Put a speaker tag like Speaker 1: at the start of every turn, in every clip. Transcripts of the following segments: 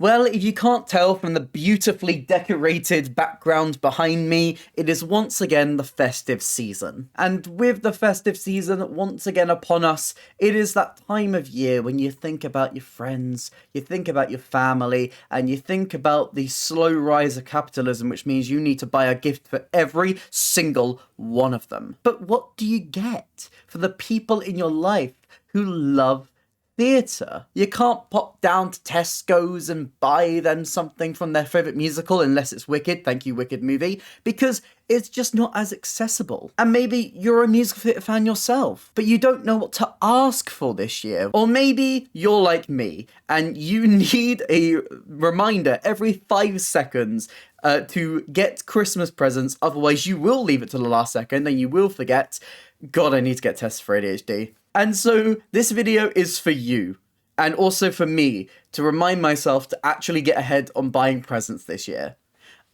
Speaker 1: Well, if you can't tell from the beautifully decorated background behind me, it is once again the festive season. And with the festive season once again upon us, it is that time of year when you think about your friends, you think about your family, and you think about the slow rise of capitalism, which means you need to buy a gift for every single one of them. But what do you get for the people in your life who love theatre? You can't pop down to Tesco's and buy them something from their favourite musical unless it's Wicked, thank you Wicked movie, because it's just not as accessible. And maybe you're a musical theatre fan yourself, but you don't know what to ask for this year. Or maybe you're like me and you need a reminder every 5 seconds to get Christmas presents, otherwise you will leave it to the last second and you will forget. God, I need to get tested for ADHD. And so this video is for you, and also for me, to remind myself to actually get ahead on buying presents this year.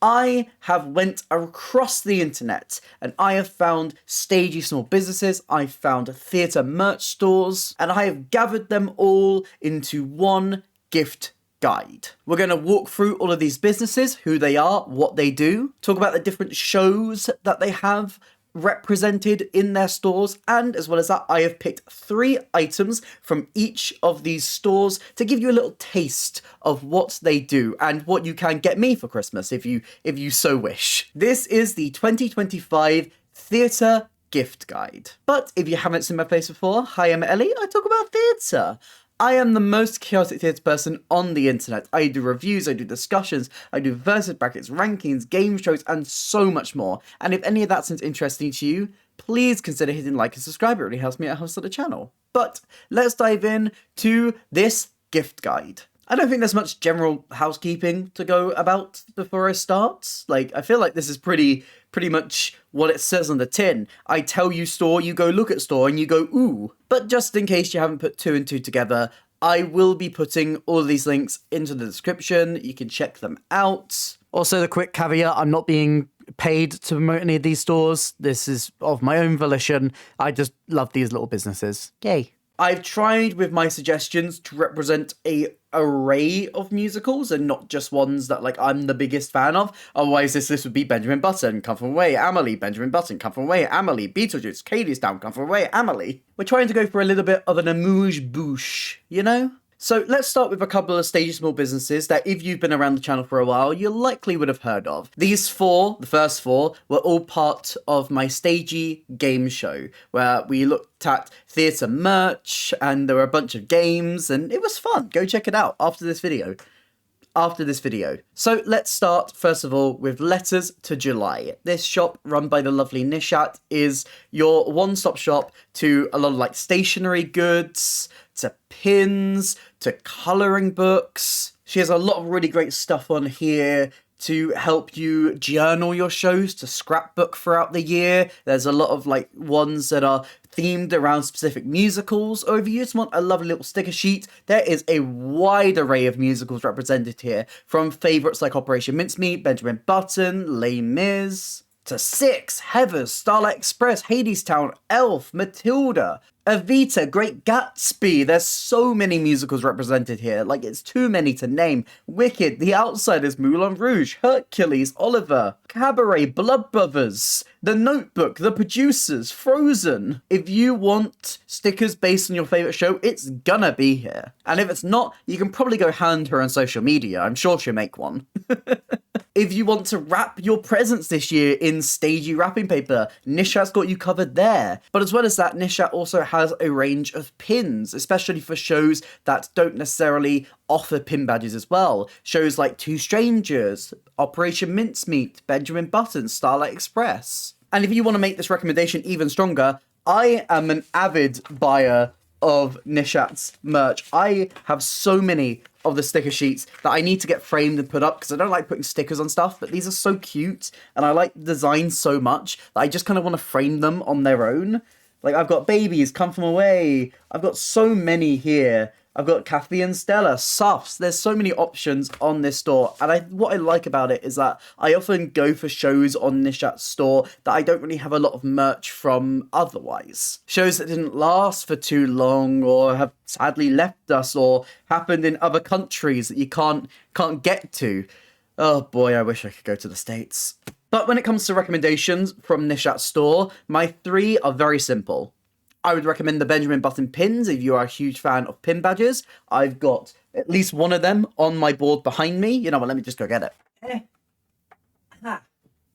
Speaker 1: I have went across the internet, and I have found stagey small businesses, I've found theatre merch stores, and I have gathered them all into one gift guide. We're going to walk through all of these businesses, who they are, what they do, talk about the different shows that they have represented in their stores, and as well as that, I have picked 3 items from each of these stores to give you a little taste of what they do and what you can get me for Christmas if you so wish. This is the 2025 Theatre Gift Guide. But if you haven't seen my face before, hi, I'm Ellie, I talk about theatre. I am the most chaotic theatre person on the internet. I do reviews, I do discussions, I do versus brackets, rankings, game shows, and so much more. And if any of that sounds interesting to you, please consider hitting like and subscribe. It really helps me out host of the channel. But let's dive in to this gift guide. I don't think there's much general housekeeping to go about before I start. Like, I feel like this is pretty much what it says on the tin. I tell you store, you go look at store, and you go, ooh. But just in case you haven't put 2 and 2 together, I will be putting all of these links into the description. You can check them out. Also, the quick caveat, I'm not being paid to promote any of these stores. This is of my own volition. I just love these little businesses. Yay. I've tried with my suggestions to represent a array of musicals and not just ones that like I'm the biggest fan of. Otherwise this would be Benjamin Button, Come From Away, Amelie, Benjamin Button, Come From Away, Amelie, Beetlejuice, Cadystown, Come From Away, Amelie. We're trying to go for a little bit of an amuse-bouche, you know? So let's start with a couple of stagey small businesses that if you've been around the channel for a while, you likely would have heard of. These 4, the first 4, were all part of my Stagey game show, where we looked at theatre merch, and there were a bunch of games, and it was fun. Go check it out after this video. So let's start, first of all, with Letters to July. This shop, run by the lovely Nishat, is your one-stop shop to a lot of like stationery goods, to pins, to colouring books. She has a lot of really great stuff on here to help you journal your shows, to scrapbook throughout the year. There's a lot of like ones that are themed around specific musicals, or if you just want a lovely little sticker sheet, there is a wide array of musicals represented here, from favourites like Operation Mincemeat, Benjamin Button, Les Mis, to Six, Heathers, Starlight Express, Hadestown, Elf, Matilda, Evita, Great Gatsby. There's so many musicals represented here, like it's too many to name. Wicked, The Outsiders, Moulin Rouge, Hercules, Oliver, Cabaret, Blood Brothers, The Notebook, The Producers, Frozen. If you want stickers based on your favourite show, it's gonna be here. And if it's not, you can probably go hand her on social media. I'm sure she'll make one. If you want to wrap your presents this year in stagey wrapping paper, Nishat's got you covered there. But as well as that, Nishat also has a range of pins, especially for shows that don't necessarily offer pin badges as well. Shows like Two Strangers, Operation Mincemeat, Benjamin Button, Starlight Express. And if you want to make this recommendation even stronger, I am an avid buyer of Nishat's merch. I have so many of the sticker sheets that I need to get framed and put up because I don't like putting stickers on stuff, but these are so cute and I like the design so much that I just kind of want to frame them on their own. Like I've got Babies, Come From Away. I've got so many here I've got Kathy and Stella, Suffs. There's so many options on this store. And what I like about it is that I often go for shows on Nishat's store that I don't really have a lot of merch from otherwise. Shows that didn't last for too long or have sadly left us or happened in other countries that you can't get to. Oh boy, I wish I could go to the States. But when it comes to recommendations from Nishat's store, my 3 are very simple. I would recommend the Benjamin Button pins if you are a huge fan of pin badges. I've got at least one of them on my board behind me. You know what, let me just go get it.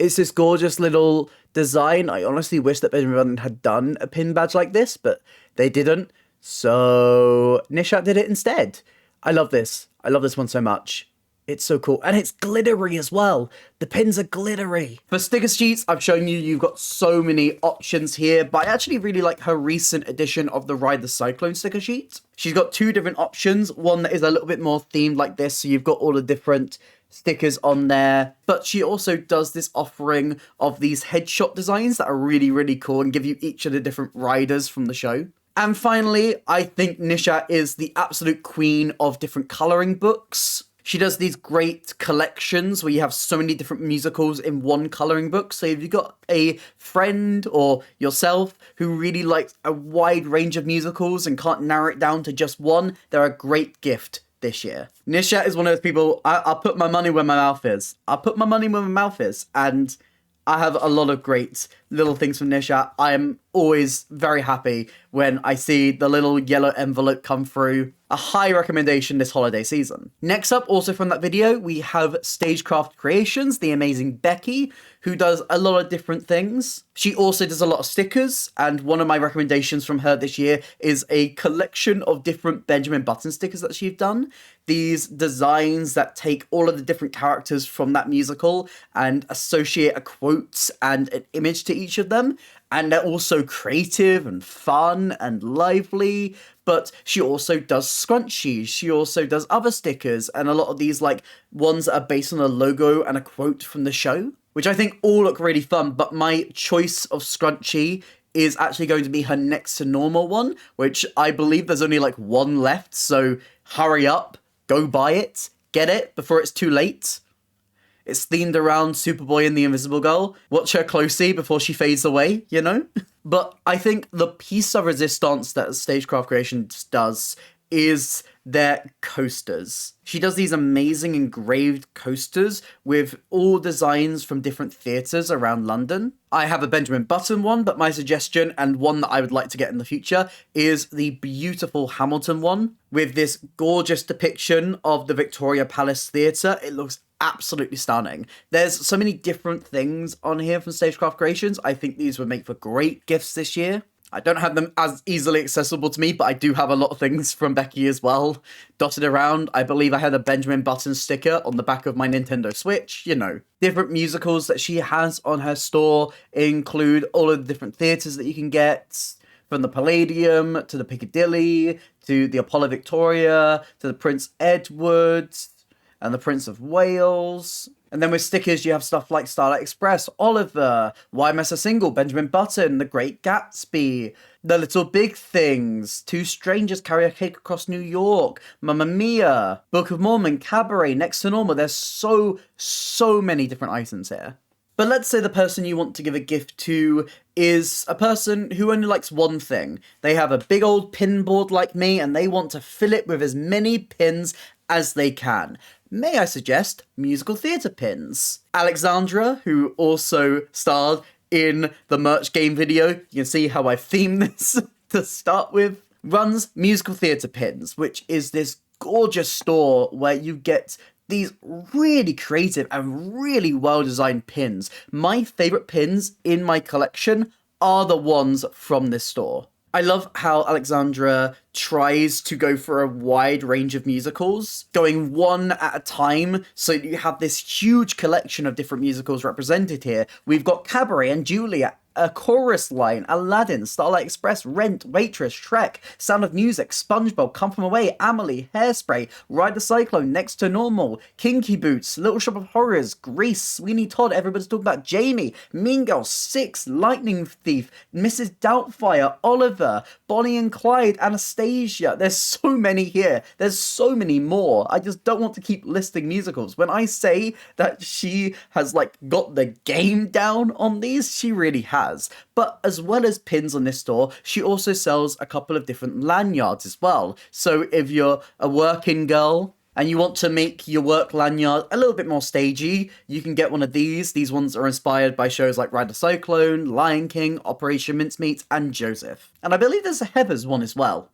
Speaker 1: It's this gorgeous little design. I honestly wish that Benjamin Button had done a pin badge like this, but they didn't. So Nishat did it instead. I love this. I love this one so much. It's so cool. And it's glittery as well. The pins are glittery. For sticker sheets, I've shown you've got so many options here, but I actually really like her recent edition of the Ride the Cyclone sticker sheet. She's got 2 different options. One that is a little bit more themed like this, so you've got all the different stickers on there. But she also does this offering of these headshot designs that are really, really cool and give you each of the different riders from the show. And finally, I think Nishat is the absolute queen of different colouring books. She does these great collections where you have so many different musicals in one colouring book. So if you've got a friend or yourself who really likes a wide range of musicals and can't narrow it down to just one, they're a great gift this year. Nishat is one of those people, I'll put my money where my mouth is. I'll put my money where my mouth is. And I have a lot of great little things from Nishat. I am always very happy when I see the little yellow envelope come through. A high recommendation this holiday season. Next up, also from that video, we have Stagecraft Creations, the amazing Becky, who does a lot of different things. She also does a lot of stickers, and one of my recommendations from her this year is a collection of different Benjamin Button stickers that she's done. These designs that take all of the different characters from that musical and associate a quote and an image to each of them. And they're also creative and fun and lively, but she also does scrunchies. She also does other stickers and a lot of these like ones that are based on a logo and a quote from the show, which I think all look really fun. But my choice of scrunchie is actually going to be her next to normal one, which I believe there's only like one left. So hurry up, go buy it, get it before it's too late. It's themed around Superboy and the Invisible Girl. Watch her closely before she fades away, you know? But I think the piece of resistance that Stagecraft Creations does is their coasters. She does these amazing engraved coasters with all designs from different theatres around London. I have a Benjamin Button one, but my suggestion, and one that I would like to get in the future, is the beautiful Hamilton one with this gorgeous depiction of the Victoria Palace Theatre. It looks absolutely stunning. There's so many different things on here from Stagecraft Creations. I think these would make for great gifts this year. I don't have them as easily accessible to me, but I do have a lot of things from Becky as well dotted around. I believe I had a Benjamin Button sticker on the back of my Nintendo Switch, you know. Different musicals that she has on her store include all of the different theatres that you can get, from the Palladium to the Piccadilly to the Apollo Victoria to the Prince Edward and the Prince of Wales. And then with stickers, you have stuff like Starlight Express, Oliver, Why Mess a Single, Benjamin Button, The Great Gatsby, The Little Big Things, Two Strangers Carry a Cake Across New York, Mamma Mia, Book of Mormon, Cabaret, Next to Normal. There's so many different items here. But let's say the person you want to give a gift to is a person who only likes one thing. They have a big old pin board like me, and they want to fill it with as many pins as they can. May I suggest musical theatre pins? Alexandra, who also starred in the merch game video, you can see how I've themed this to start with, runs musical theatre pins, which is this gorgeous store where you get these really creative and really well-designed pins. My favourite pins in my collection are the ones from this store. I love how Alexandra tries to go for a wide range of musicals, going one at a time, so you have this huge collection of different musicals represented here. We've got Cabaret and Juliet, A Chorus Line, Aladdin, Starlight Express, Rent, Waitress, Shrek, Sound of Music, SpongeBob, Come From Away, Amelie, Hairspray, Ride the Cyclone, Next to Normal, Kinky Boots, Little Shop of Horrors, Grease, Sweeney Todd, everybody's talking about Jamie, Mean Girls, Six, Lightning Thief, Mrs. Doubtfire, Oliver, Bonnie and Clyde, Anastasia, Anastasia. There's so many here. There's so many more. I just don't want to keep listing musicals. When I say that she has like got the game down on these, she really has. But as well as pins on this store, she also sells a couple of different lanyards as well. So if you're a working girl and you want to make your work lanyard a little bit more stagey, you can get one of these. These ones are inspired by shows like Ride the Cyclone, Lion King, Operation Mincemeat, and Joseph. And I believe there's a Heathers one as well.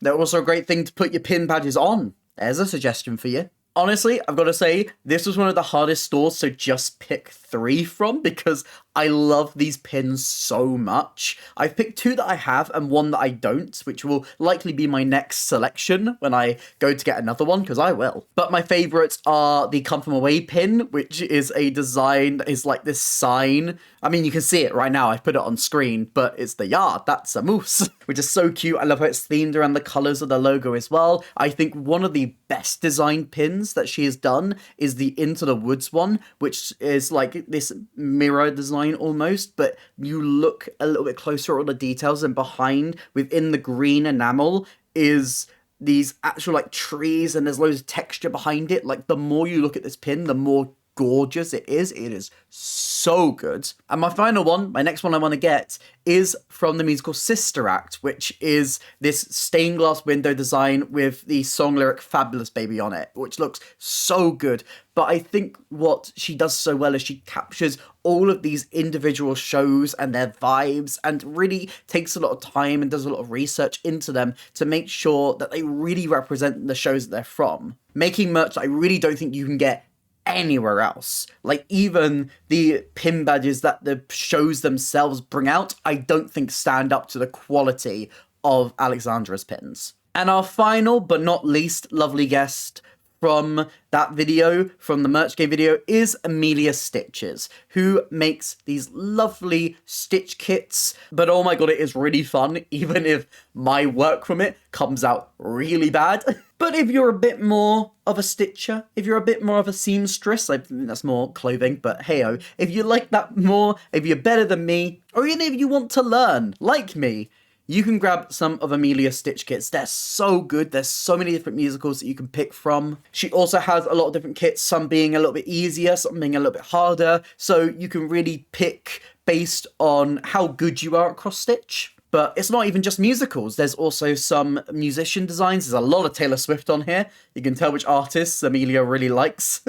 Speaker 1: They're also a great thing to put your pin badges on. There's a suggestion for you. Honestly, I've got to say, this was one of the hardest stores to just pick 3 from because I love these pins so much. I've picked 2 that I have and 1 that I don't, which will likely be my next selection when I go to get another one, because I will. But my favourites are the Come From Away pin, which is a design that is like this sign. I mean, you can see it right now. I've put it on screen, but it's the yard. That's a moose, which is so cute. I love how it's themed around the colours of the logo as well. I think one of the best designed pins that she has done is the Into the Woods one, which is like this mirror design almost, but you look a little bit closer at all the details, and behind, within the green enamel, is these actual like trees, and there's loads of texture behind it. Like, the more you look at this pin, the more gorgeous it is. It is so good. And my final one, my next one I want to get, is from the musical Sister Act, which is this stained glass window design with the song lyric Fabulous Baby on it, which looks so good. But I think what she does so well is she captures all of these individual shows and their vibes, and really takes a lot of time and does a lot of research into them to make sure that they really represent the shows that they're from. Making merch I really don't think you can get anywhere else. Like, even the pin badges that the shows themselves bring out, I don't think stand up to the quality of Alexandra's pins. And our final but not least lovely guest from that video, from the merch game video, is Amelia Stitches, who makes these lovely stitch kits. But oh my god, it is really fun, even if my work from it comes out really bad. But if you're a bit more of a stitcher, if you're a bit more of a seamstress, I think that's more clothing, but hey-oh, if you like that more, if you're better than me, or even if you want to learn, like me, you can grab some of Amelia's stitch kits. They're so good. There's so many different musicals that you can pick from. She also has a lot of different kits, some being a little bit easier, some being a little bit harder, so you can really pick based on how good you are at cross-stitch. But it's not even just musicals. There's also some musician designs. There's a lot of Taylor Swift on here. You can tell which artists Amelia really likes.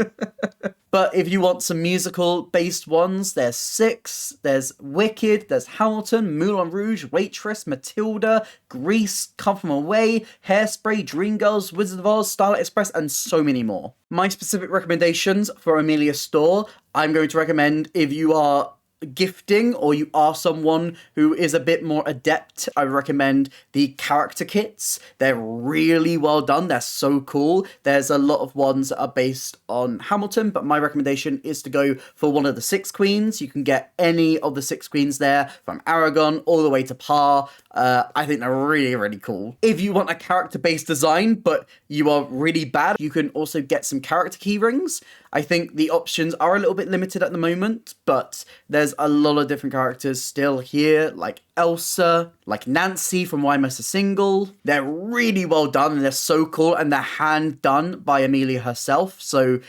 Speaker 1: But if you want some musical-based ones, there's Six, there's Wicked, there's Hamilton, Moulin Rouge, Waitress, Matilda, Grease, Come From Away, Hairspray, Dreamgirls, Wizard of Oz, Starlight Express, and so many more. My specific recommendations for Amelia's store, I'm going to recommend if you are gifting or you are someone who is a bit more adept, I recommend the character kits. They're really well done. They're so cool. There's a lot of ones that are based on Hamilton, but my recommendation is to go for one of the Six Queens. You can get any of the Six Queens there, from Aragon all the way to Par. I think they're really, really cool. If you want a character-based design, but you are really bad, you can also get some character key rings. I think the options are a little bit limited at the moment, but there's a lot of different characters still here, like Elsa, like Nancy from Why Must a Single. They're really well done, and they're so cool, and they're hand done by Amelia herself, so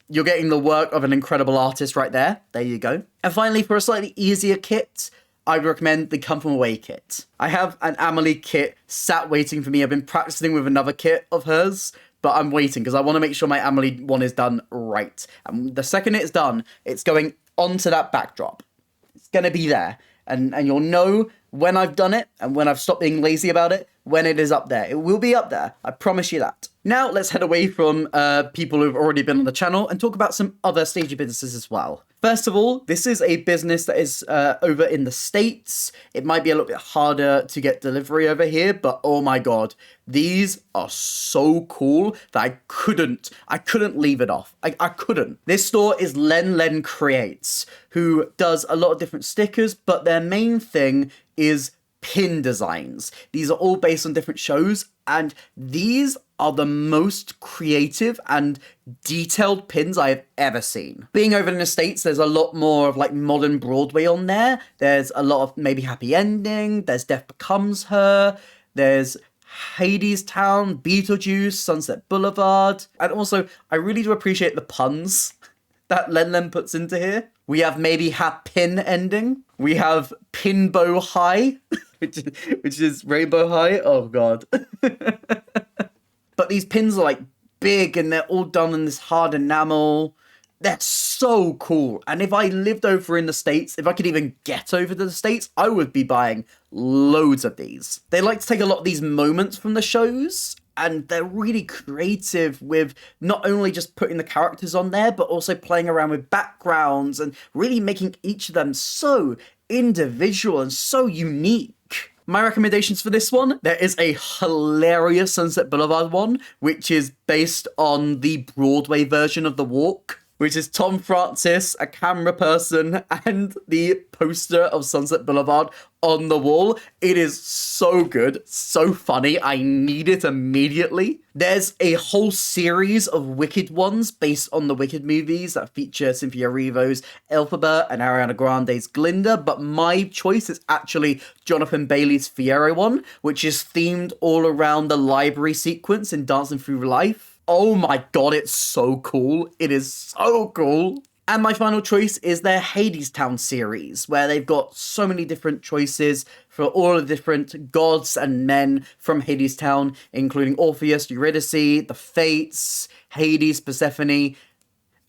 Speaker 1: you're getting the work of an incredible artist right there. There you go. And finally, for a slightly easier kit, I would recommend the Come From Away kit. I have an Amelie kit sat waiting for me. I've been practicing with another kit of hers, but I'm waiting because I want to make sure my Amelie one is done right. And the second it's done, it's going onto that backdrop. It's going to be there. And you'll know when I've done it and when I've stopped being lazy about it, when it is up there. It will be up there. I promise you that. Now let's head away from people who've already been on the channel and talk about some other stagey businesses as well. First of all, this is a business that is over in the States. It might be a little bit harder to get delivery over here, but oh my god, these are so cool that I couldn't leave it off. I couldn't. This store is Lenlen Creates, who does a lot of different stickers, but their main thing is pin designs. These are all based on different shows, and these are the most creative and detailed pins I have ever seen. Being over in the States, there's a lot more of like modern Broadway on there. There's a lot of maybe Happy Ending, there's Death Becomes Her, There's Hadestown, Beetlejuice, Sunset Boulevard. And also, I really do appreciate the puns that Lenlen puts into here. We have maybe Pin ending. We have Pinbow High, which is Rainbow High. Oh, God. But these pins are like big and they're all done in this hard enamel. They're so cool. And if I lived over in the States, if I could even get over to the States, I would be buying loads of these. They like to take a lot of these moments from the shows, and they're really creative with not only just putting the characters on there, but also playing around with backgrounds and really making each of them so individual and so unique. My recommendations for this one, there is a hilarious Sunset Boulevard one, which is based on the Broadway version of The Walk, which is Tom Francis, a camera person, and the poster of Sunset Boulevard on the wall. It is so good, so funny. I need it immediately. There's a whole series of Wicked ones based on the Wicked movies that feature Cynthia Erivo's Elphaba and Ariana Grande's Glinda, but my choice is actually Jonathan Bailey's Fiero one, which is themed all around the library sequence in Dancing Through Life. Oh my god, it's so cool. It is so cool. And my final choice is their Hadestown series, where they've got so many different choices for all the different gods and men from Hadestown, including Orpheus, Eurydice, the Fates, Hades, Persephone,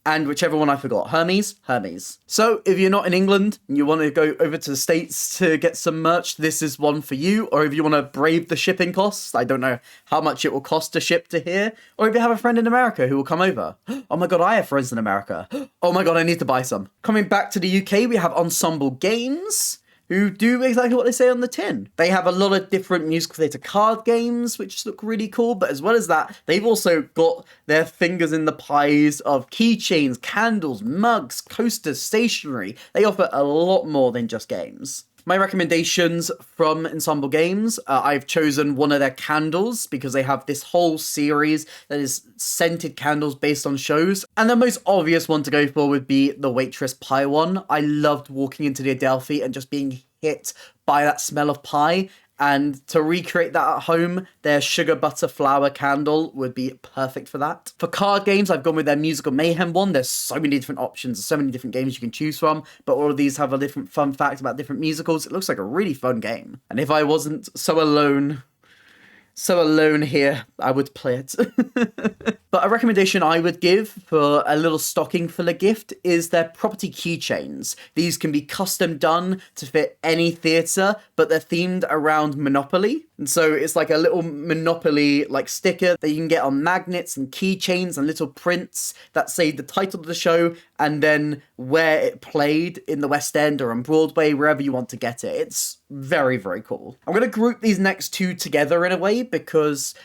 Speaker 1: and whichever one I forgot. Hermes? Hermes. So, if you're not in England and you want to go over to the States to get some merch, this is one for you. Or if you want to brave the shipping costs, I don't know how much it will cost to ship to here. Or if you have a friend in America who will come over. Oh my god, I have friends in America. Oh my god, I need to buy some. Coming back to the UK, we have Ensemble Games, who do exactly what they say on the tin. They have a lot of different musical theatre card games, which look really cool, but as well as that, they've also got their fingers in the pies of keychains, candles, mugs, coasters, stationery. They offer a lot more than just games. My recommendations from Ensemble Games, I've chosen one of their candles because they have this whole series that is scented candles based on shows. And the most obvious one to go for would be the Waitress Pie one. I loved walking into the Adelphi and just being hit by that smell of pie. And to recreate that at home, their sugar butter flower candle would be perfect for that. For card games, I've gone with their Musical Mayhem one. There's so many different options, so many different games you can choose from, but all of these have a different fun fact about different musicals. It looks like a really fun game. And if I wasn't so alone here, I would play it. But a recommendation I would give for a little stocking filler gift is their property keychains. These can be custom done to fit any theatre, but they're themed around Monopoly. And so it's like a little Monopoly like sticker that you can get on magnets and keychains and little prints that say the title of the show and then where it played in the West End or on Broadway, wherever you want to get it. It's very, very cool. I'm going to group these next two together in a way because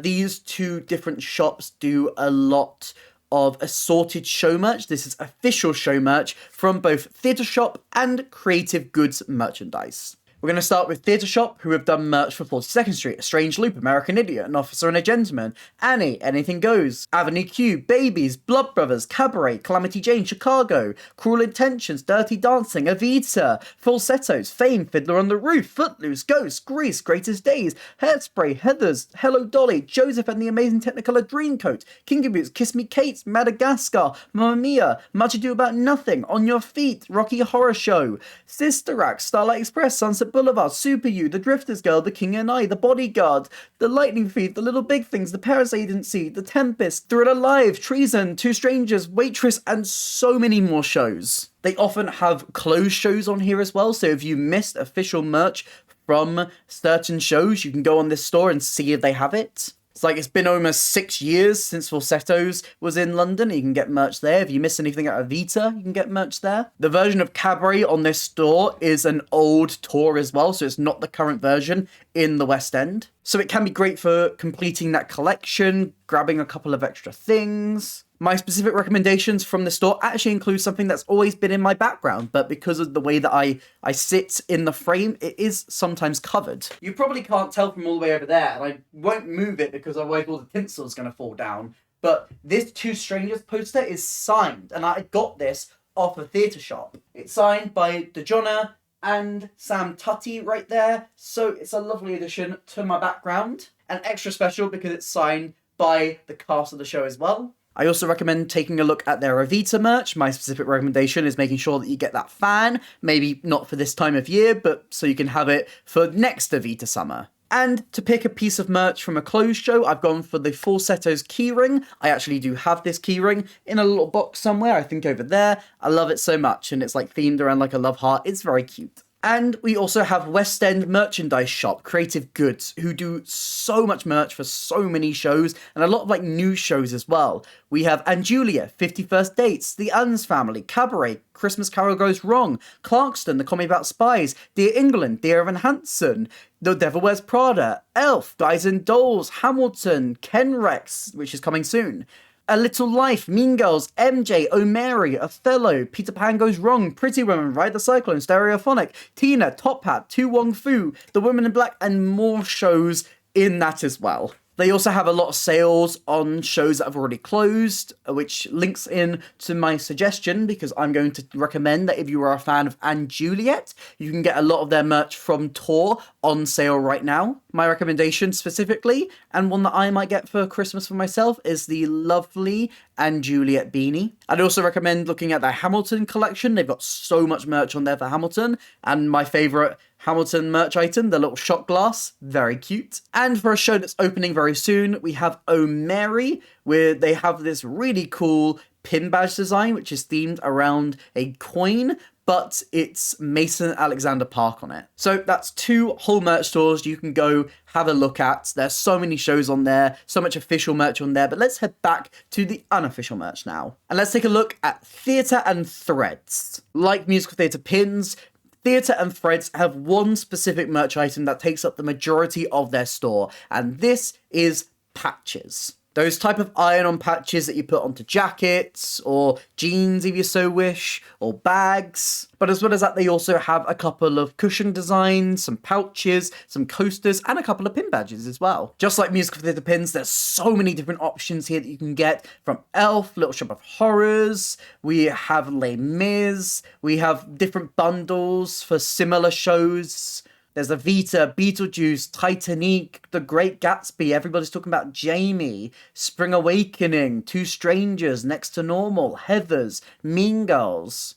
Speaker 1: these two different shops do a lot of assorted show merch. This is official show merch from both Theatre Shop and Creative Goods merchandise. We're going to start with Theatre Shop, who have done merch for 42nd Street, A Strange Loop, American Idiot, An Officer and a Gentleman, Annie, Anything Goes, Avenue Q, Babies, Blood Brothers, Cabaret, Calamity Jane, Chicago, Cruel Intentions, Dirty Dancing, Evita, Falsettos, Fame, Fiddler on the Roof, Footloose, Ghost, Grease, Greatest Days, Hairspray, Heathers, Hello Dolly, Joseph and the Amazing Technicolor Dreamcoat, King of Boots, Kiss Me Kate, Madagascar, Mamma Mia, Much Ado About Nothing, On Your Feet, Rocky Horror Show, Sister Act, Starlight Express, Sunset Boulevard, Super You, The Drifter's Girl, The King and I, The Bodyguard, The Lightning Thief, The Little Big Things, The Paris Agency, The Tempest, Thriller Live, Treason, Two Strangers, Waitress, and so many more shows. They often have closed shows on here as well, so if you missed official merch from certain shows, you can go on this store and see if they have it. It's been almost 6 years since Falsettos was in London. You can get merch there. If you miss anything at Evita, you can get merch there. The version of Cabaret on this store is an old tour as well, so it's not the current version in the West End. So it can be great for completing that collection, grabbing a couple of extra things. My specific recommendations from the store actually include something that's always been in my background, but because of the way that I sit in the frame, it is sometimes covered. You probably can't tell from all the way over there, and I won't move it because otherwise all the tinsel's going to fall down. But this Two Strangers poster is signed, and I got this off a theatre shop. It's signed by Dejonna and Sam Tutty right there. So it's a lovely addition to my background, and extra special because it's signed by the cast of the show as well. I also recommend taking a look at their Evita merch. My specific recommendation is making sure that you get that fan, maybe not for this time of year, but so you can have it for next Evita summer. And to pick a piece of merch from a clothes show, I've gone for the Falsetto's keyring. I actually do have this keyring in a little box somewhere, I think over there. I love it so much, and it's like themed around like a love heart. It's very cute. And we also have West End merchandise shop, Creative Goods, who do so much merch for so many shows, and a lot of like new shows as well. We have And Julia, 51st Dates, The Uns Family, Cabaret, Christmas Carol Goes Wrong, Clarkston, The Comedy About Spies, Dear England, Dear Evan Hansen, The Devil Wears Prada, Elf, Guys and Dolls, Hamilton, Ken Rex, which is coming soon. A Little Life, Mean Girls, MJ, O'Mary, Othello, Peter Pan Goes Wrong, Pretty Woman, Ride the Cyclone, Stereophonic, Tina, Top Hat, Tu Wong Fu, The Woman in Black, and more shows in that as well. They also have a lot of sales on shows that have already closed, which links in to my suggestion, because I'm going to recommend that if you are a fan of Anne Juliet, you can get a lot of their merch from Tor on sale right now. My recommendation specifically, and one that I might get for Christmas for myself, is the lovely Anne Juliet beanie. I'd also recommend looking at their Hamilton collection. They've got so much merch on there for Hamilton, and my favourite Hamilton merch item, the little shot glass, very cute. And for a show that's opening very soon, we have O'Mary, where they have this really cool pin badge design, which is themed around a coin, but it's Mason Alexander Park on it. So that's 2 whole merch stores you can go have a look at. There's so many shows on there, so much official merch on there, but let's head back to the unofficial merch now. And let's take a look at Theatre and Threads. Like musical theatre pins, Theatre and Threads have one specific merch item that takes up the majority of their store, and this is patches. Those type of iron-on patches that you put onto jackets, or jeans if you so wish, or bags. But as well as that, they also have a couple of cushion designs, some pouches, some coasters, and a couple of pin badges as well. Just like musical theatre pins, there's so many different options here that you can get, from Elf, Little Shop of Horrors, we have Les Mis, we have different bundles for similar shows. There's Evita, Beetlejuice, Titanic, The Great Gatsby, everybody's talking about Jamie, Spring Awakening, Two Strangers, Next to Normal, Heathers, Mean Girls,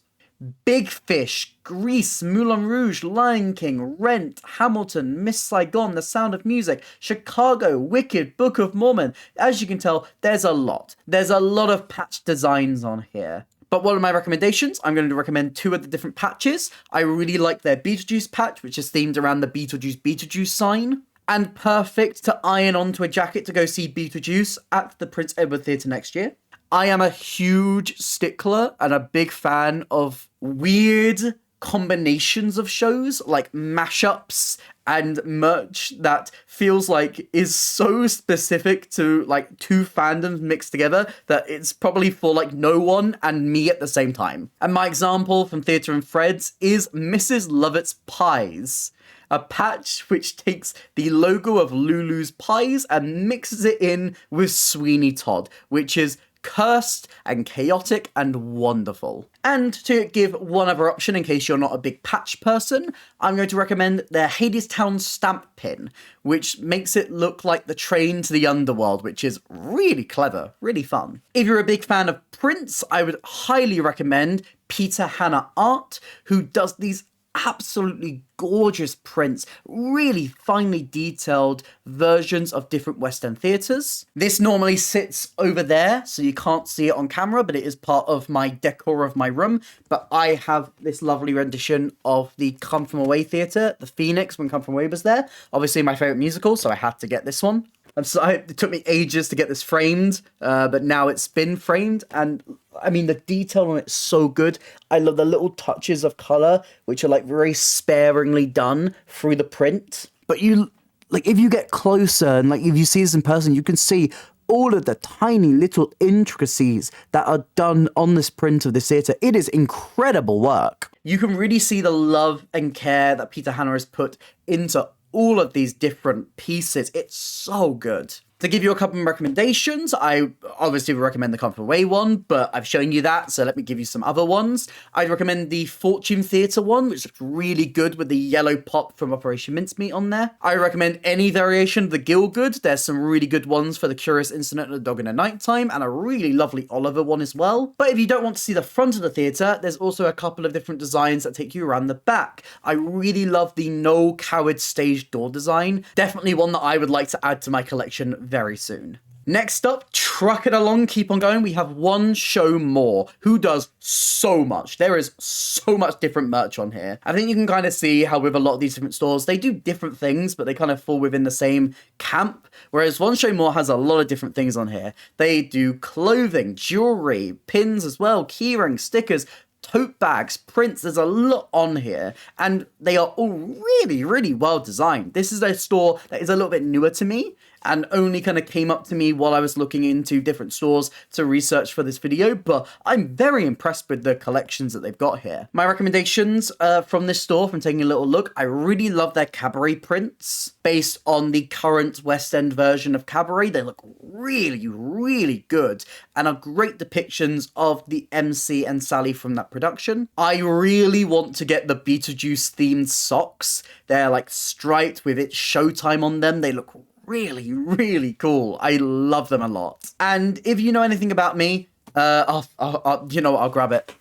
Speaker 1: Big Fish, Grease, Moulin Rouge, Lion King, Rent, Hamilton, Miss Saigon, The Sound of Music, Chicago, Wicked, Book of Mormon. As you can tell, there's a lot. There's a lot of patch designs on here. But one of my recommendations, I'm going to recommend 2 of the different patches. I really like their Beetlejuice patch, which is themed around the Beetlejuice sign. And perfect to iron onto a jacket to go see Beetlejuice at the Prince Edward Theatre next year. I am a huge stickler and a big fan of weird combinations of shows, like mashups and merch that feels like is so specific to like 2 fandoms mixed together that it's probably for like no one and me at the same time. And my example from Theatre and Threads is Mrs. Lovett's Pies, a patch which takes the logo of Lulu's Pies and mixes it in with Sweeney Todd, which is cursed and chaotic and wonderful. And to give one other option in case you're not a big patch person, I'm going to recommend their Hadestown stamp pin, which makes it look like the train to the underworld, which is really clever, really fun. If you're a big fan of prints, I would highly recommend Peter Hannah Art, who does these absolutely gorgeous prints, really finely detailed versions of different West End theatres. This normally sits over there, so you can't see it on camera, but it is part of my decor of my room. But I have this lovely rendition of the Come From Away theatre, the Phoenix, when Come From Away was there. Obviously my favourite musical, so I had to get this one. It took me ages to get this framed, but now it's been framed, and I mean, the detail on it's so good. I love the little touches of colour, which are like very sparingly done through the print. But you, like, if you get closer and like if you see this in person, you can see all of the tiny little intricacies that are done on this print of this theatre. It is incredible work. You can really see the love and care that Peter Hannah has put into all of these different pieces. It's so good. To give you a couple of recommendations, I obviously would recommend the Come From Away one, but I've shown you that, so let me give you some other ones. I'd recommend the Fortune Theatre one, which looks really good with the yellow pop from Operation Mincemeat on there. I recommend any variation of the Gielgud. There's some really good ones for the Curious Incident of the Dog in the Nighttime, and a really lovely Oliver one as well. But if you don't want to see the front of the theatre, there's also a couple of different designs that take you around the back. I really love the No Coward stage door design. Definitely one that I would like to add to my collection very soon. Next up, truck it along, keep on going. We have One Show More, who does so much. There is so much different merch on here. I think you can kind of see how with a lot of these different stores, they do different things, but they kind of fall within the same camp. Whereas One Show More has a lot of different things on here. They do clothing, jewelry, pins as well, key rings, stickers, tote bags, prints. There's a lot on here, and they are all really, really well designed. This is a store that is a little bit newer to me, and only kind of came up to me while I was looking into different stores to research for this video, but I'm very impressed with the collections that they've got here. My recommendations from this store, from taking a little look, I really love their cabaret prints based on the current West End version of cabaret. They look really, really good, and are great depictions of the MC and Sally from that production. I really want to get the Beetlejuice themed socks. They're like striped with its Showtime on them. They look really, really cool. I love them a lot. And if you know anything about me, I'll grab it.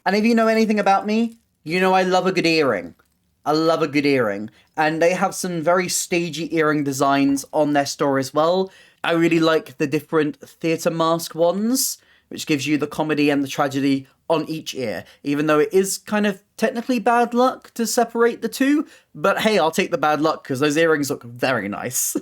Speaker 1: And if you know anything about me, you know I love a good earring. I love a good earring. And they have some very stagey earring designs on their store as well. I really like the different theatre mask ones, which gives you the comedy and the tragedy on each ear, even though it is kind of technically bad luck to separate the two, but hey, I'll take the bad luck because those earrings look very nice.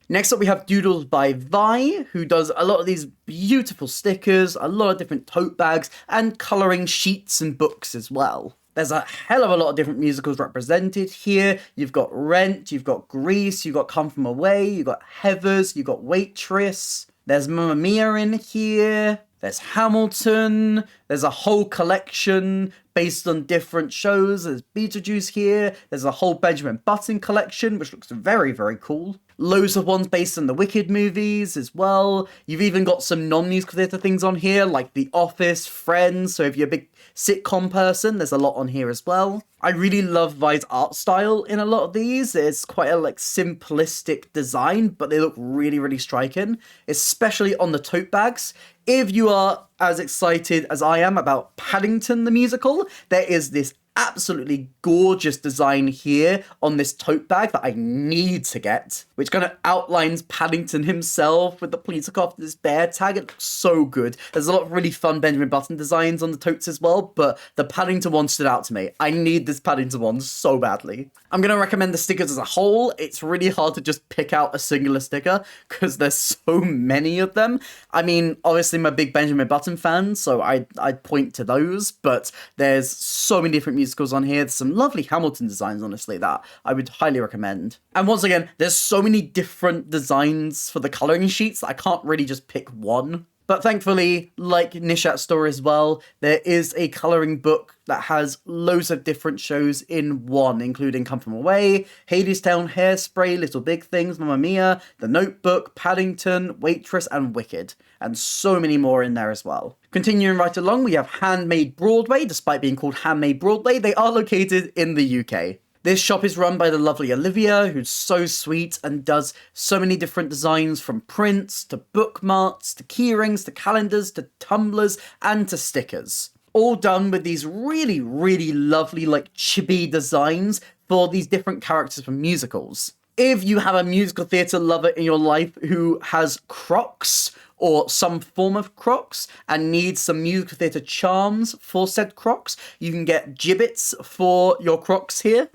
Speaker 1: Next up, we have Doodles by Vi, who does a lot of these beautiful stickers, a lot of different tote bags, and colouring sheets and books as well. There's a hell of a lot of different musicals represented here. You've got Rent, you've got Grease, you've got Come From Away, you've got Heathers, you've got Waitress. There's Mamma Mia in here. There's Hamilton. There's a whole collection based on different shows. There's Beetlejuice here. There's a whole Benjamin Button collection, which looks very, very cool. Loads of ones based on the Wicked movies as well. You've even got some non-musical theatre things on here, like The Office, Friends. So if you're a big sitcom person, there's a lot on here as well. I really love Vi's art style in a lot of these. It's quite a simplistic design, but they look really, really striking, especially on the tote bags. If you are as excited as I am about Paddington the musical, there is this absolutely gorgeous design here on this tote bag that I need to get, which kind of outlines Paddington himself with the police officer's bear tag. It looks so good. There's a lot of really fun Benjamin Button designs on the totes as well, but the Paddington one stood out to me. I need this Paddington one so badly. I'm going to recommend the stickers as a whole. It's really hard to just pick out a singular sticker because there's so many of them. I mean, obviously I'm a big Benjamin Button fan, so I'd point to those, but there's so many different musicals on here. There's some lovely Hamilton designs, honestly, that I would highly recommend. And once again, there's so many different designs for the colouring sheets that I can't really just pick one. But thankfully, like Nishat's store as well, there is a colouring book that has loads of different shows in one, including Come From Away, Hadestown, Hairspray, Little Big Things, Mamma Mia, The Notebook, Paddington, Waitress, and Wicked. And so many more in there as well. Continuing right along, we have Handmade Broadway. Despite being called Handmade Broadway, they are located in the UK. This shop is run by the lovely Olivia, who's so sweet and does so many different designs, from prints to bookmarks to keyrings to calendars to tumblers and to stickers. All done with these really, really lovely chibi designs for these different characters from musicals. If you have a musical theatre lover in your life who has Crocs or some form of Crocs and needs some musical theatre charms for said Crocs, you can get gibbets for your Crocs here.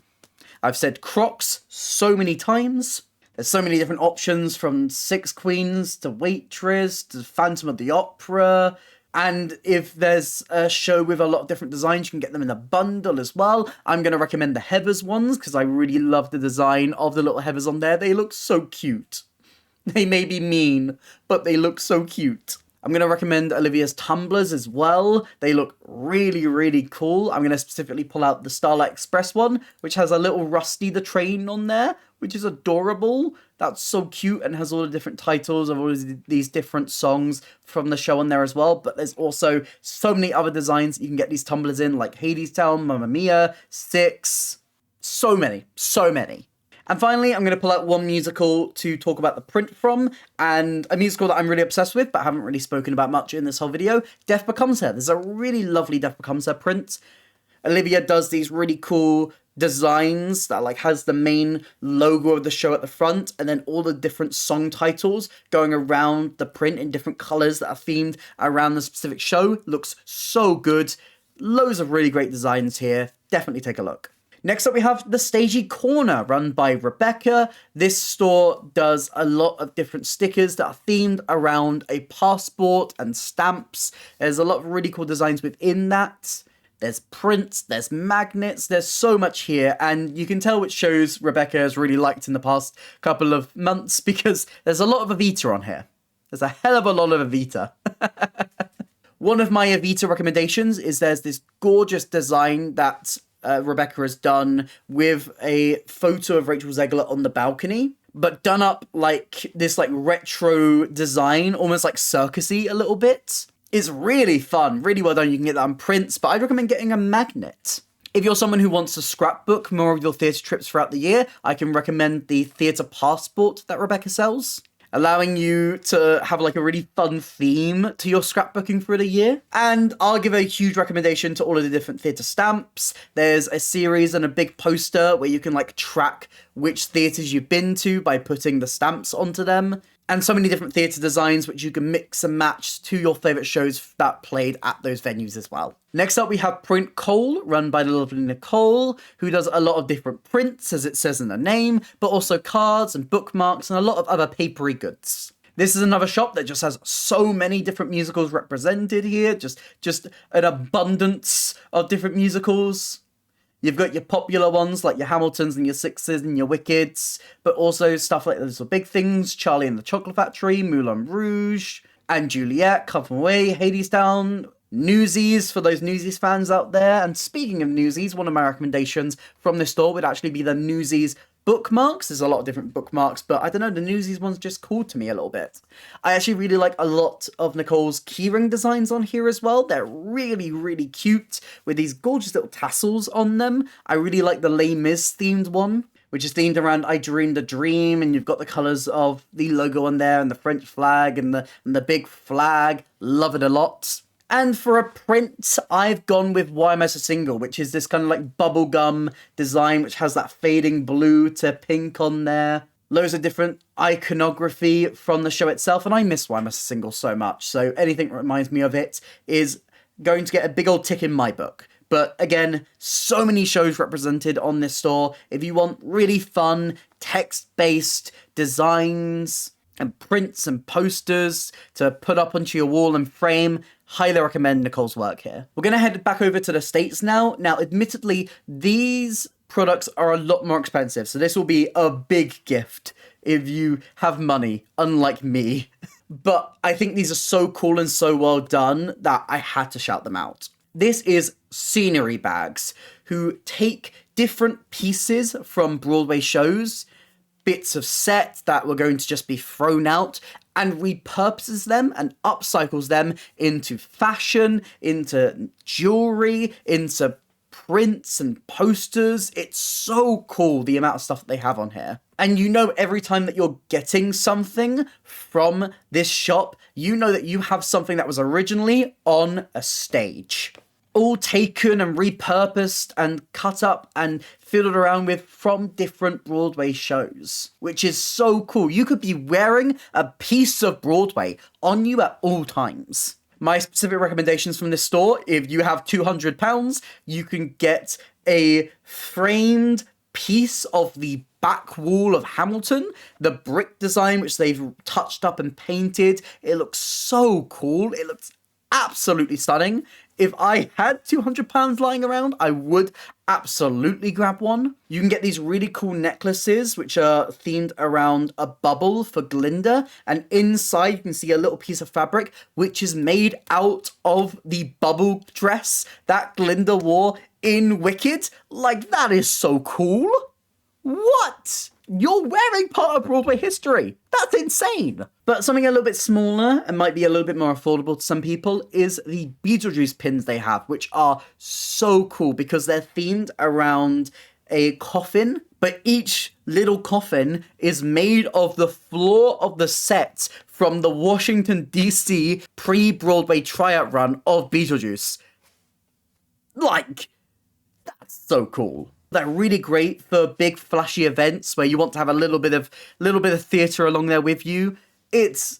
Speaker 1: I've said Crocs so many times. There's so many different options, from Six Queens to Waitress to Phantom of the Opera. And if there's a show with a lot of different designs, you can get them in a bundle as well. I'm going to recommend the Heathers ones because I really love the design of the little Heathers on there. They look so cute. They may be mean, but they look so cute. I'm going to recommend Olivia's tumblers as well. They look really, really cool. I'm going to specifically pull out the Starlight Express one, which has a little Rusty the Train on there, which is adorable. That's so cute and has all the different titles of all of these different songs from the show on there as well. But there's also so many other designs you can get these tumblers in, like Hadestown, Mamma Mia, Six. So many, so many. And finally, I'm going to pull out one musical to talk about the print from, and a musical that I'm really obsessed with, but haven't really spoken about much in this whole video, Death Becomes Her. There's a really lovely Death Becomes Her print. Olivia does these really cool designs that like has the main logo of the show at the front, and then all the different song titles going around the print in different colors that are themed around the specific show. Looks so good. Loads of really great designs here. Definitely take a look. Next up, we have the Stagey Corner, run by Rebecca. This store does a lot of different stickers that are themed around a passport and stamps. There's a lot of really cool designs within that. There's prints, there's magnets, there's so much here, and you can tell which shows Rebecca has really liked in the past couple of months because there's a lot of Evita on here. There's a hell of a lot of Evita. One of my Evita recommendations is there's this gorgeous design that Rebecca has done with a photo of Rachel Zegler on the balcony, but done up like this like retro design, almost like circusy a little bit. It's really fun, really well done. You can get that on prints, but I'd recommend getting a magnet. If you're someone who wants to scrapbook more of your theatre trips throughout the year, I can recommend the theatre passport that Rebecca sells, allowing you to have like a really fun theme to your scrapbooking for the year. And I'll give a huge recommendation to all of the different theatre stamps. There's a series and a big poster where you can like track which theatres you've been to by putting the stamps onto them. And so many different theatre designs which you can mix and match to your favourite shows that played at those venues as well. Next up, we have Print Cole, run by the lovely Nicole, who does a lot of different prints, as it says in the name, but also cards and bookmarks and a lot of other papery goods. This is another shop that just has so many different musicals represented here, just an abundance of different musicals. You've got your popular ones like your Hamiltons and your Sixes and your Wickeds, but also stuff like the Little Big Things, Charlie and the Chocolate Factory, Moulin Rouge, and Juliet, Come From Away, Hadestown, Newsies for those Newsies fans out there. And speaking of Newsies, one of my recommendations from this store would actually be the Newsies bookmarks. There's a lot of different bookmarks, but I don't know, the Newsies one's just called to me a little bit. I actually really like a lot of Nicole's keyring designs on here as well. They're really, really cute with these gorgeous little tassels on them. I really like the Les Mis themed one, which is themed around I Dreamed a Dream, and you've got the colours of the logo on there and the French flag and the big flag. Love it a lot. And for a print, I've gone with Why Am I So Single, which is this kind of like bubblegum design, which has that fading blue to pink on there. Loads of different iconography from the show itself, and I miss Why Am I So Single so much. So anything that reminds me of it is going to get a big old tick in my book. But again, so many shows represented on this store. If you want really fun, text-based designs and prints and posters to put up onto your wall and frame, highly recommend Nicole's work here. We're going to head back over to the States now. Now, admittedly, these products are a lot more expensive, so this will be a big gift if you have money, unlike me. But I think these are so cool and so well done that I had to shout them out. This is Scenery Bags, who take different pieces from Broadway shows, bits of set that were going to just be thrown out, and repurposes them and upcycles them into fashion, into jewelry, into prints and posters. It's so cool, the amount of stuff that they have on here. And you know, every time that you're getting something from this shop, you know that you have something that was originally on a stage, all taken and repurposed and cut up and fiddled around with from different Broadway shows, which is so cool. You could be wearing a piece of Broadway on you at all times. My specific recommendations from this store: if you have £200, you can get a framed piece of the back wall of Hamilton, the brick design which they've touched up and painted. It looks so cool. It looks absolutely stunning. If I had £200 lying around, I would absolutely grab one. You can get these really cool necklaces, which are themed around a bubble for Glinda. And inside, you can see a little piece of fabric, which is made out of the bubble dress that Glinda wore in Wicked. Like, that is so cool. What? You're wearing part of Broadway history. That's insane. But something a little bit smaller and might be a little bit more affordable to some people is the Beetlejuice pins they have, which are so cool because they're themed around a coffin, but each little coffin is made of the floor of the set from the Washington, D.C. pre-Broadway tryout run of Beetlejuice. Like, that's so cool. They're really great for big flashy events where you want to have a little bit of theatre along there with you. It's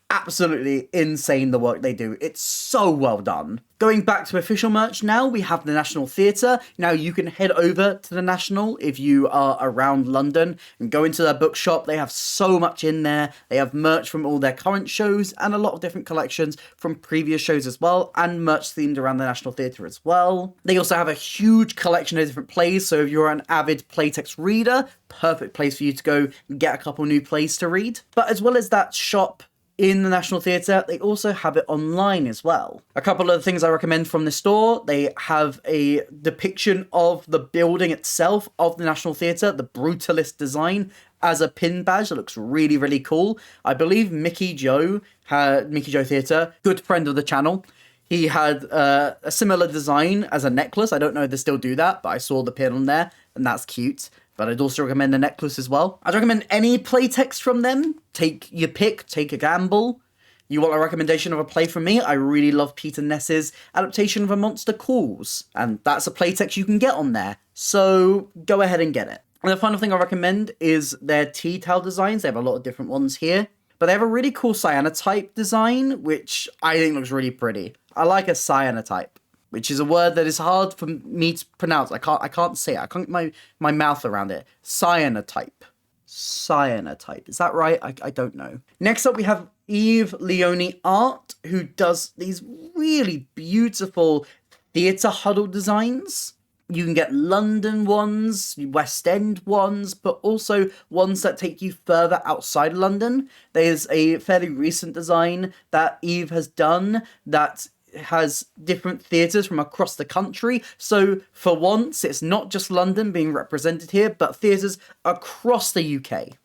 Speaker 1: absolutely insane the work they do. It's so well done. Going back to official merch now, we have the National Theatre. Now you can head over to the National if you are around London and go into their bookshop. They have so much in there. They have merch from all their current shows and a lot of different collections from previous shows as well, and merch themed around the National Theatre as well. They also have a huge collection of different plays, so if you're an avid playtext reader, perfect place for you to go and get a couple new plays to read. But as well as that shop in the National Theatre, they also have it online as well. A couple of the things I recommend from the store, they have a depiction of the building itself of the National Theatre, the brutalist design, as a pin badge that looks really, really cool. I believe Mickey Joe Theatre, good friend of the channel, he had a similar design as a necklace. I don't know if they still do that, but I saw the pin on there, and that's cute. But I'd also recommend the necklace as well. I'd recommend any playtext from them. Take your pick, take a gamble. You want a recommendation of a play from me? I really love Peter Ness's adaptation of A Monster Calls. And that's a playtext you can get on there. So go ahead and get it. And the final thing I recommend is their tea towel designs. They have a lot of different ones here. But they have a really cool cyanotype design, which I think looks really pretty. I like a cyanotype, which is a word that is hard for me to pronounce. I can't say it. I can't get my mouth around it. Cyanotype. Cyanotype. Is that right? I don't know. Next up, we have Leoni Art, who does these really beautiful theatre huddle designs. You can get London ones, West End ones, but also ones that take you further outside London. There's a fairly recent design that Eve has done that has different theatres from across the country. So for once, it's not just London being represented here, but theatres across the UK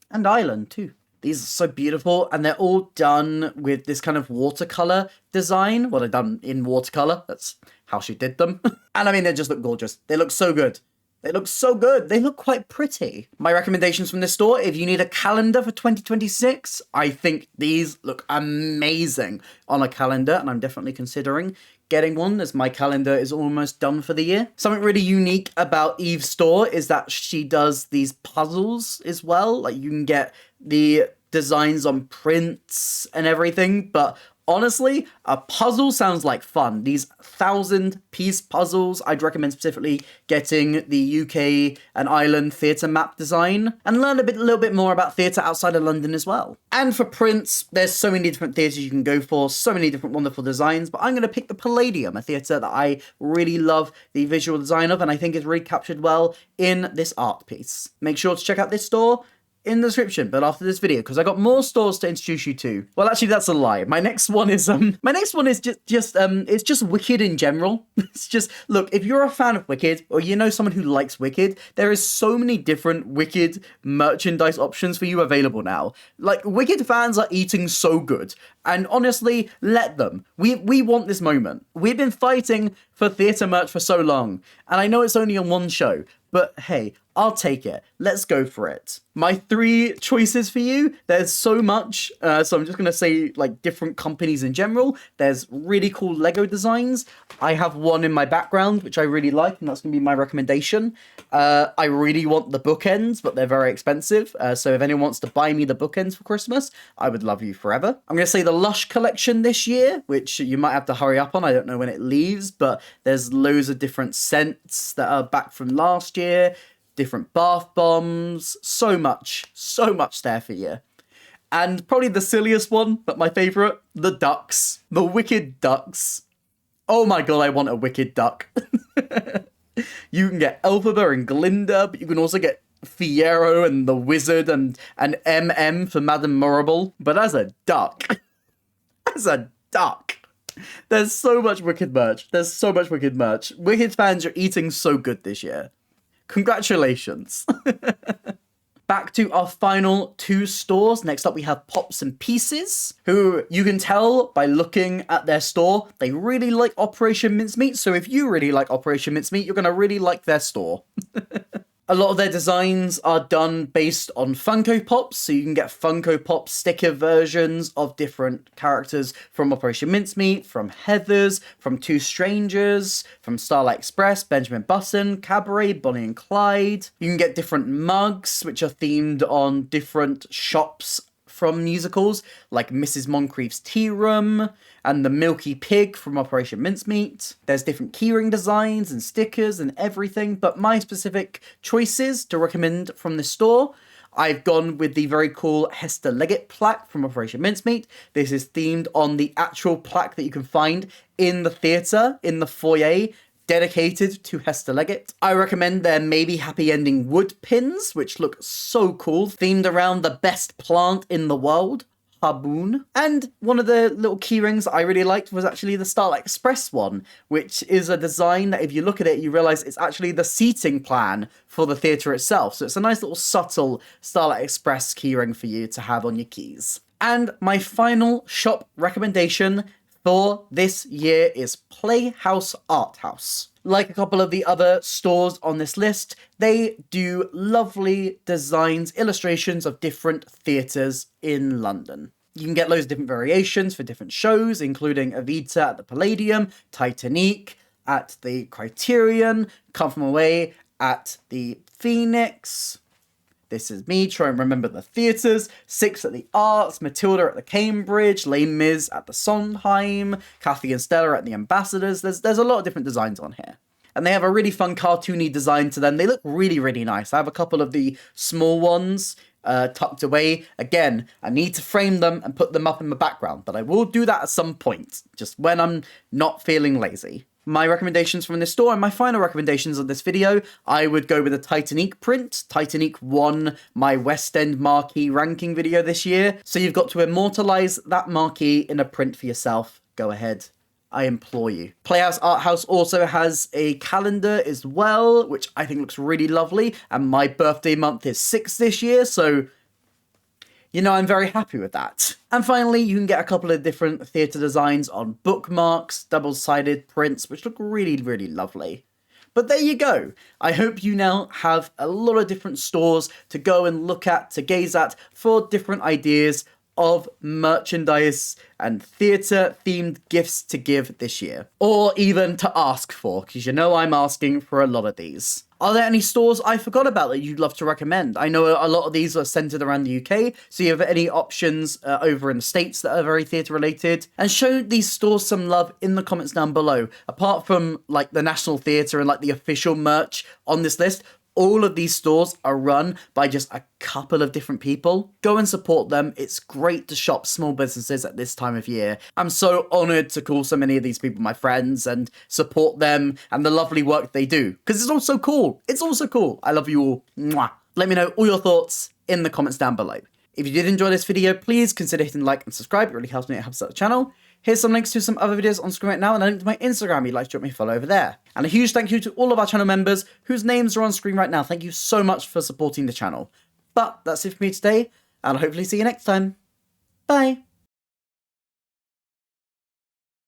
Speaker 1: and Ireland too. These are so beautiful, and they're all done with this kind of watercolour design. Well, they're done in watercolour. That's how she did them. And I mean, they just look gorgeous. They look so good. They look so good. They look quite pretty. My recommendations from this store, if you need a calendar for 2026, I think these look amazing on a calendar, and I'm definitely considering getting one as my calendar is almost done for the year. Something really unique about Eve's store is that she does these puzzles as well. Like, you can get the designs on prints and everything, but honestly, a puzzle sounds like fun. These 1,000-piece puzzles, I'd recommend specifically getting the UK and Ireland theatre map design and learn a little bit more about theatre outside of London as well. And for prints, there's so many different theatres you can go for, so many different wonderful designs, but I'm going to pick the Palladium, a theatre that I really love the visual design of and I think is really captured well in this art piece. Make sure to check out this store in the description, but after this video, because I got more stores to introduce you to. Well, actually, that's a lie. My next one is it's just Wicked in general. It's just, look, if you're a fan of Wicked, or you know someone who likes Wicked, there is so many different Wicked merchandise options for you available now. Like, Wicked fans are eating so good, and honestly, let them. We want this moment. We've been fighting for theatre merch for so long, and I know it's only on one show, but hey, I'll take it. Let's go for it. My 3 choices for you, there's so much, so I'm just going to say, like, different companies in general. There's really cool Lego designs. I have one in my background, which I really like, and that's going to be my recommendation. I really want the bookends, but they're very expensive, so if anyone wants to buy me the bookends for Christmas, I would love you forever. I'm going to say the Lush collection this year, which you might have to hurry up on. I don't know when it leaves, but there's loads of different scents that are back from last year. Different bath bombs, so much there for you. And probably the silliest one, but my favourite, the ducks. The Wicked ducks. Oh my god, I want a Wicked duck. You can get Elphaba and Glinda, but you can also get Fiero and the Wizard and MM for Madame Morrible. But as a duck, there's so much Wicked merch. Wicked fans are eating so good this year. Congratulations. Back to our final two stores. Next up, we have Pops and Pieces, who you can tell by looking at their store, they really like Operation Mincemeat. So if you really like Operation Mincemeat, you're going to really like their store. A lot of their designs are done based on Funko Pops, so you can get Funko Pop sticker versions of different characters from Operation Mincemeat, from Heathers, from Two Strangers, from Starlight Express, Benjamin Button, Cabaret, Bonnie and Clyde. You can get different mugs, which are themed on different shops from musicals, like Mrs. Moncrief's Tea Room, and the Milky Pig from Operation Mincemeat. There's different keyring designs and stickers and everything, but my specific choices to recommend from this store, I've gone with the very cool Hester Leggett plaque from Operation Mincemeat. This is themed on the actual plaque that you can find in the theatre, in the foyer, dedicated to Hester Leggett. I recommend their Maybe Happy Ending wood pins, which look so cool, themed around the best plant in the world, Haboon. And one of the little key rings I really liked was actually the Starlight Express one, which is a design that if you look at it, you realise it's actually the seating plan for the theatre itself. So it's a nice little subtle Starlight Express key ring for you to have on your keys. And my final shop recommendation for this year is Playhouse Arthouse. Like a couple of the other stores on this list, they do lovely designs, illustrations of different theatres in London. You can get loads of different variations for different shows, including Evita at the Palladium, Titanic at the Criterion, Come From Away at the Phoenix, This Is Me, try and remember the theatres, Six at the Arts, Matilda at the Cambridge, Les Mis at the Sondheim, Kathy and Stella at the Ambassadors. There's a lot of different designs on here. And they have a really fun cartoony design to them. They look really, really nice. I have a couple of the small ones tucked away. Again, I need to frame them and put them up in the background, but I will do that at some point, just when I'm not feeling lazy. My recommendations from this store and my final recommendations of this video, I would go with the Titanic print. Titanic won my West End marquee ranking video this year, so you've got to immortalize that marquee in a print for yourself. Go ahead. I implore you. Playhouse Arthouse also has a calendar as well, which I think looks really lovely, and my birthday month is 6 this year, so you know, I'm very happy with that. And finally, you can get a couple of different theatre designs on bookmarks, double-sided prints, which look really, really lovely. But there you go. I hope you now have a lot of different stores to go and look at, to gaze at, for different ideas of merchandise and theatre-themed gifts to give this year. Or even to ask for, because you know I'm asking for a lot of these. Are there any stores I forgot about that you'd love to recommend? I know a lot of these are centered around the UK, so you have any options over in the States that are very theatre related? And show these stores some love in the comments down below. Apart from like the National Theatre and like the official merch on this list, all of these stores are run by just a couple of different people. Go and support them. It's great to shop small businesses at this time of year. I'm so honoured to call so many of these people my friends and support them and the lovely work they do. Because it's all so cool. It's all so cool. I love you all. Mwah. Let me know all your thoughts in the comments down below. If you did enjoy this video, please consider hitting like and subscribe. It really helps me. It helps out the channel. Here's some links to some other videos on screen right now and a link to my Instagram you'd like to drop me a follow over there. And a huge thank you to all of our channel members whose names are on screen right now. Thank you so much for supporting the channel. But that's it for me today, and I'll hopefully see you next time. Bye!